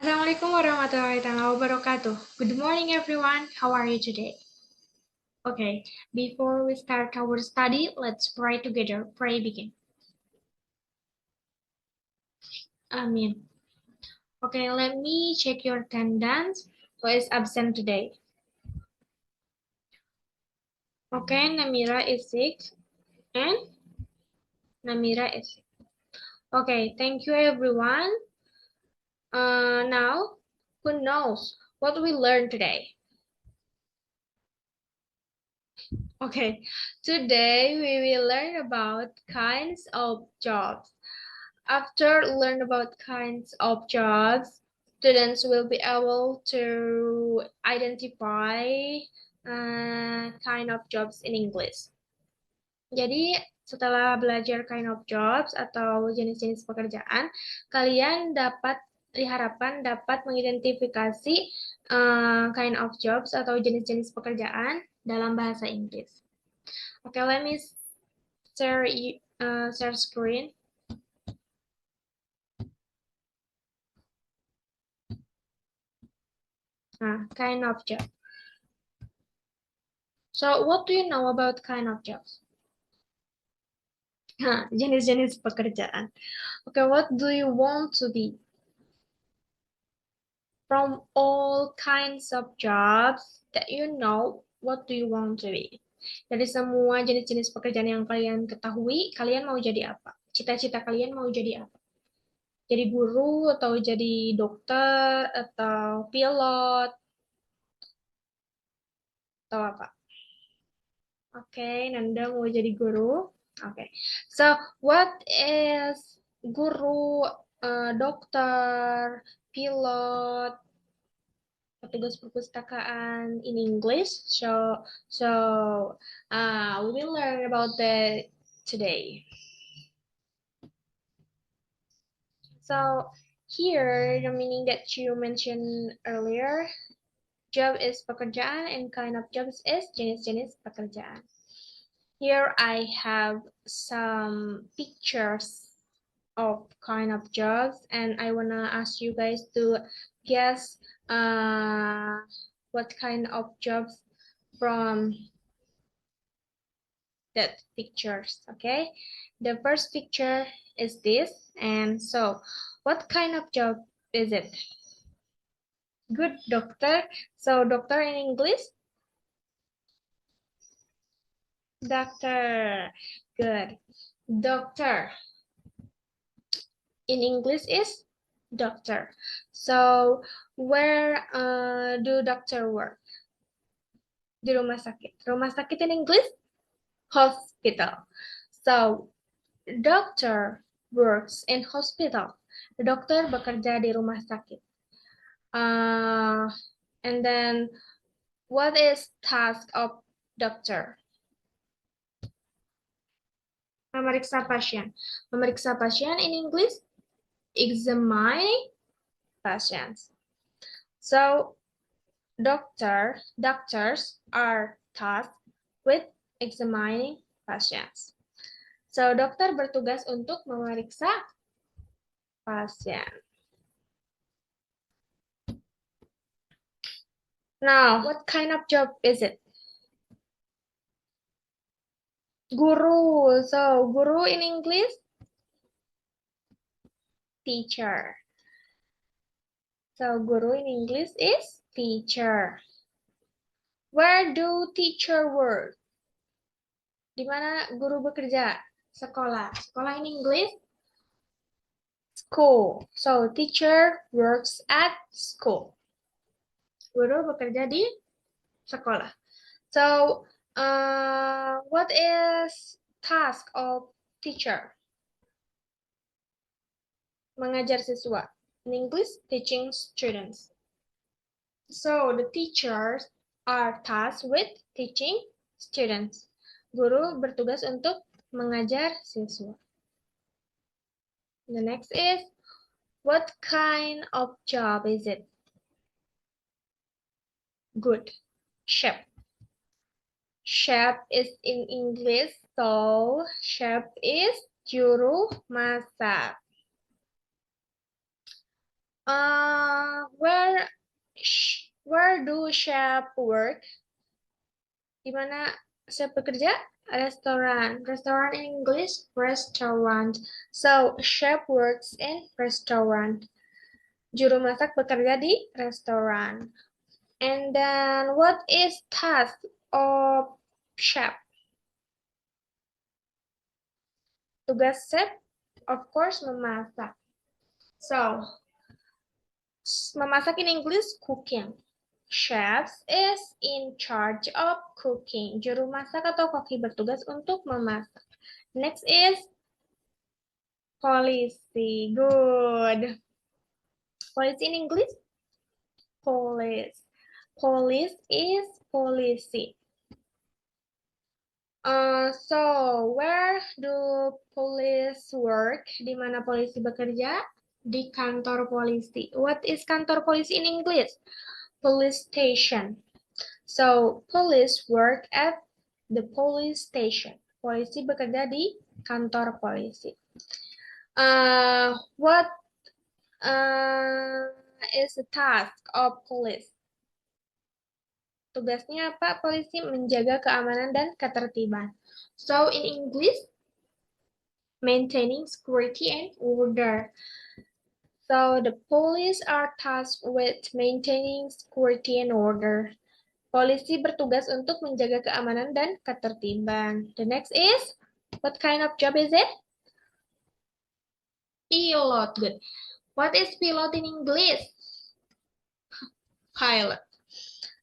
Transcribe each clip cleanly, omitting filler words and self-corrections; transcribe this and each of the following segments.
Assalamualaikum warahmatullahi wabarakatuh. Good morning, everyone. How are you today? Okay, before we start our study, let's pray together. Pray begin. Amin. Okay, let me check your attendance. Who is absent today? Okay, Namira is sick and Namira is sick. Okay, thank you, everyone. Now, who knows what we learned today? Okay, today we will learn about kinds of jobs. After learn about kinds of jobs, students will be able to identify kind of jobs in English. Jadi setelah belajar kind of jobs atau jenis-jenis pekerjaan, kalian diharapkan dapat mengidentifikasi kind of jobs atau jenis-jenis pekerjaan dalam bahasa Inggris. Okay, let me share screen. Kind of job. So, what do you know about kind of jobs? Jenis-jenis pekerjaan. Okay, what do you want to be? From all kinds of jobs that you know, what do you want to be? Dari semua jenis-jenis pekerjaan yang kalian ketahui, kalian mau jadi apa? Cita-cita kalian mau jadi apa? Jadi guru, atau jadi dokter, atau pilot, atau apa? Oke, Nanda mau jadi guru. Oke, so what is guru, dokter, pilot, petugas perpustakaan in English? We will learn about that today. So here, the meaning that you mentioned earlier, job is pekerjaan and kind of jobs is jenis-jenis pekerjaan. Here I have some pictures of kind of jobs, and I wanna ask you guys to guess what kind of jobs from that pictures. Okay, the first picture is this, and so what kind of job is it? Good, doctor. So doctor in English? Doctor. Good. Doctor in English is doctor. So where do doctor work? Di rumah sakit. Rumah sakit in English? Hospital. So doctor works in hospital. Dokter bekerja di rumah sakit. And then what is task of doctor? Memeriksa pasien. Memeriksa pasien in English? Examining patients. So doctors are tasked with examining patients. So dokter bertugas untuk memeriksa pasien. Now, what kind of job is it? Guru. So guru in English? Teacher. So guru in English is teacher. Where do teacher work? Di mana guru bekerja? Sekolah. Sekolah in English? School. So teacher works at school. Guru bekerja di sekolah. So what is task of teacher? Mengajar siswa. In English, teaching students. So the teachers are tasked with teaching students. Guru bertugas untuk mengajar siswa. The next is, what kind of job is it? Good. Chef. Chef is in English, so chef is juru masak. Where do chef work? Di mana chef bekerja? Restoran. Restoran in English, restaurant. So, chef works in restaurant. Juru masak bekerja di restoran. And then, what is task of chef? Tugas chef, of course, memasak. So, memasak in English, cooking. Chefs is in charge of cooking. Juru masak atau koki bertugas untuk memasak. Next is policy. Good. Policy in English? Police. Police is policy. So, where do police work? Di mana polisi bekerja? Di kantor polisi. What is kantor polisi in English? Police station. So, police work at the police station. Polisi bekerja di kantor polisi. What is the task of police? Tugasnya apa? Polisi menjaga keamanan dan ketertiban. So, in English, maintaining security and order. So, the police are tasked with maintaining security and order. Polisi bertugas untuk menjaga keamanan dan ketertiban. The next is, what kind of job is it? Pilot. Good. What is pilot in English? Pilot.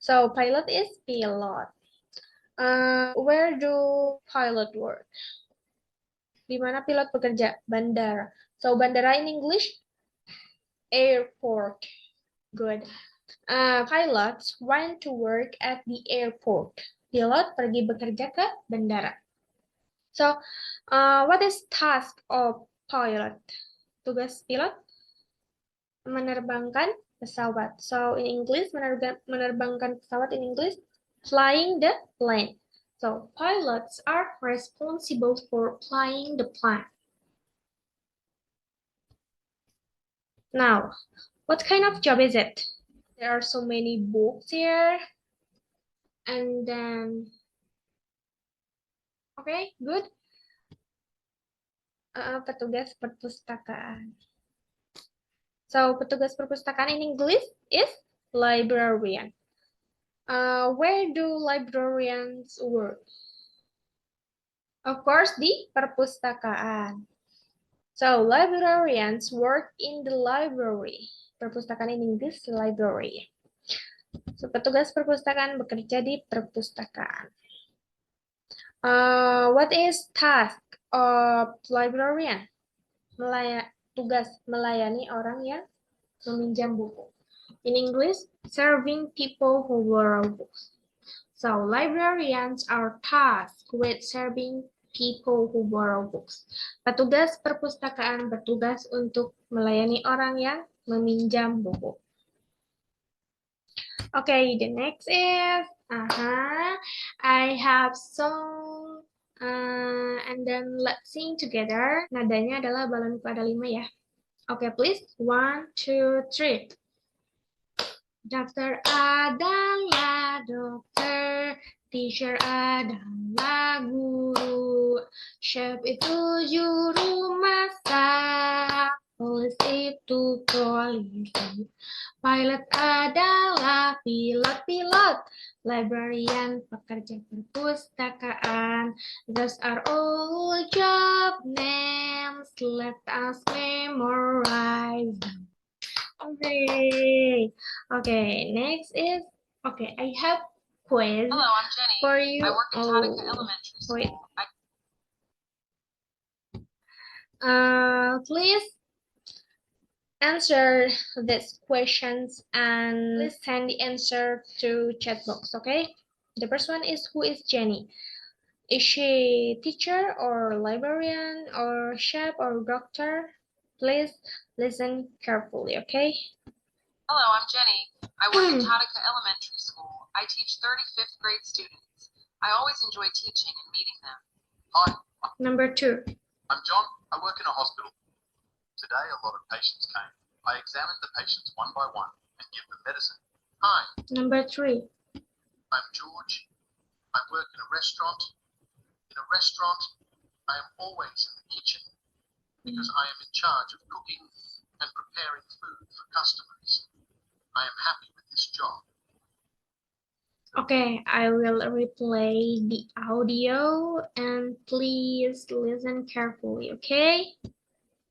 So, pilot is pilot. Where do pilot work? Di mana pilot bekerja? Bandara. So, bandara in English? Airport. Good. Pilots went to work at the airport. Pilot pergi bekerja ke bandara. So, what is task of pilot? Tugas pilot? Menerbangkan pesawat. So, in English, menerbangkan pesawat in English, flying the plane. So, pilots are responsible for flying the plane. Now, what kind of job is it? There are so many books here. And then, okay, good. Petugas perpustakaan. So, petugas perpustakaan in English is librarian. Where do librarians work? Of course, di perpustakaan. So, librarians work in the library. Perpustakaan in English, library. So, petugas perpustakaan bekerja di perpustakaan. What is task of librarian? Tugas melayani orang yang meminjam buku. In English, serving people who borrow books. So, librarians are tasked with serving people who borrow books. Petugas perpustakaan bertugas untuk melayani orang yang meminjam buku. Okay, the next is, I have song, and then let's sing together. Nadanya adalah balon pada 5 ya. Okay, please. 1, 2, 3. Dokter adalah dokter, teacher adalah guru, chef itu juru masak, polisi itu polisi, pilot adalah pilot, librarian pekerja perpustakaan. Those are all job names, let us memorize them. Okay, next is, okay, I have quiz. Hello, I'm Jenny. For you. I work at Tautica Elementary School. Wait. Please answer these questions and please send the answer to chat box, okay? The first one is, who is Jenny? Is she teacher or librarian or chef or doctor? Please listen carefully, okay? Hello, I'm Jenny. I work at Tautica Elementary School. I teach 35th grade students. I always enjoy teaching and meeting them. Hi. Number 2. I'm John. I work in a hospital. Today, a lot of patients came. I examine the patients one by one and give them medicine. Hi, Number 3. I'm George. I work in a restaurant. In a restaurant, I am always in the kitchen because I am in charge of cooking and preparing food for customers. I am happy with this job. Okay, I will replay the audio and please listen carefully, okay?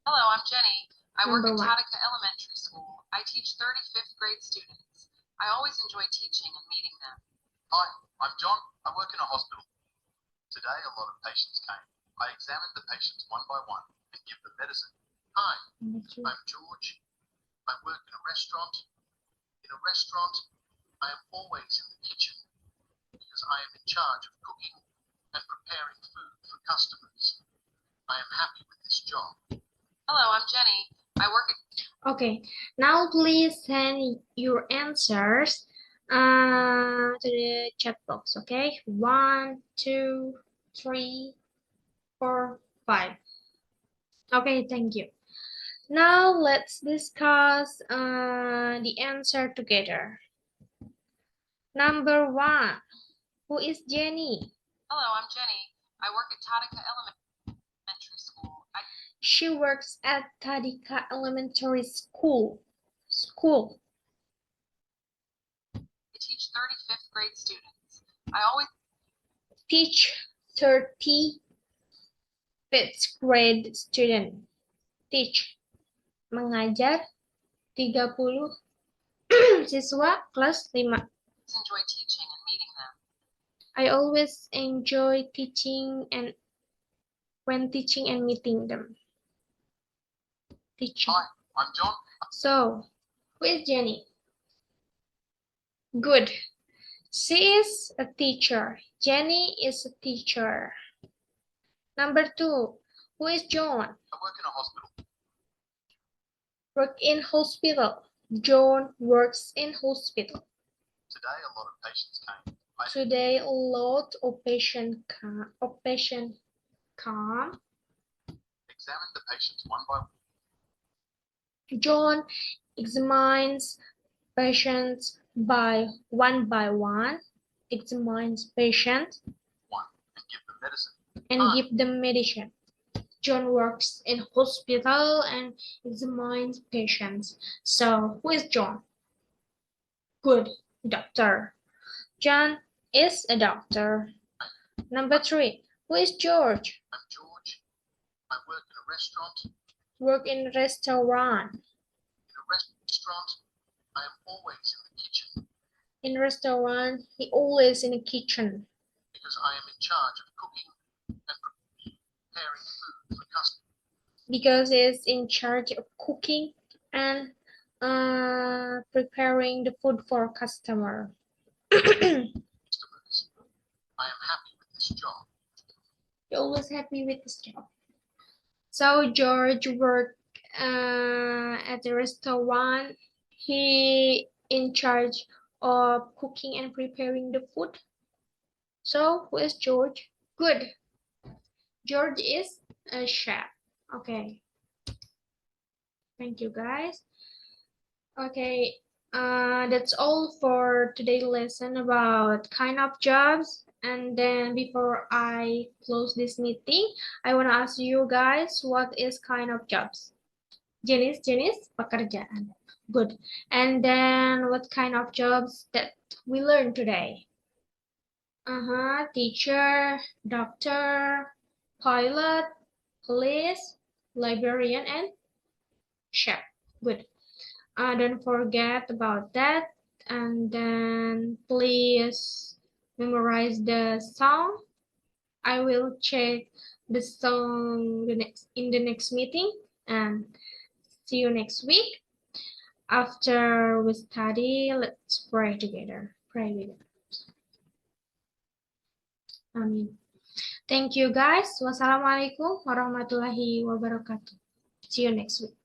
Hello, I'm Jenny. I work Number at 1. Tautica Elementary School. I teach 35th grade students. I always enjoy teaching and meeting them. Hi, I'm John. I work in a hospital. Today, a lot of patients came. I examined the patients one by one and give them medicine. Hi, Number 2. I'm George. I work in a restaurant. In a restaurant, I am always in the kitchen because I am in charge of cooking and preparing food for customers. I am happy with this job. Hello, I'm Jenny. I work at Okay, now please send your answers to the chat box, okay? 1, 2, 3, 4, 5. Okay, thank you. Now let's discuss the answer together. Number 1, who is Jenny? Hello, I'm Jenny. I work at Tautica Elementary School. I She works at Tautica Elementary School. teach 35th grade students. I always Teach 35th grade student. Teach, mengajar 30 siswa kelas 5. enjoy teaching and meeting them. I always enjoy teaching and when teaching and meeting them. Teaching. Hi, I'm John. So, who is Jenny? Good. She is a teacher. Jenny is a teacher. Number 2, who is John? I work in a hospital. Work in hospital. John works in hospital. Today, a lot of patients came. Today, a lot of patients come. Examine the patients one by one. John examines patients one by one. Examines patients And give them medicine. and give them medicine. John works in hospital and examines patients. So, who is John? Good, doctor. John is a doctor. Number 3, who is George? I'm George. I work in a restaurant. Work in restaurant. In a restaurant, I am always in the kitchen In restaurant, he always in the kitchen because I am in charge of cooking and preparing food for customers. because he's in charge of cooking and preparing the food for customer. I am happy with this job. You're always happy with this job. So George worked at the restaurant. He in charge of cooking and preparing the food. So who is George? Good. George is a chef. Okay. Thank you guys. Okay, that's all for today's lesson about kind of jobs. And then before I close this meeting, I want to ask you guys, what is kind of jobs? Jenis-jenis pekerjaan. Good. And then what kind of jobs that we learned today? Teacher, doctor, pilot, police, librarian, and chef. Good. Don't forget about that, and then please memorize the song. I will check the song in the next meeting, and see you next week. After we study, let's pray together. Pray with us. Amin. Thank you guys. Wassalamualaikum warahmatullahi wabarakatuh. See you next week.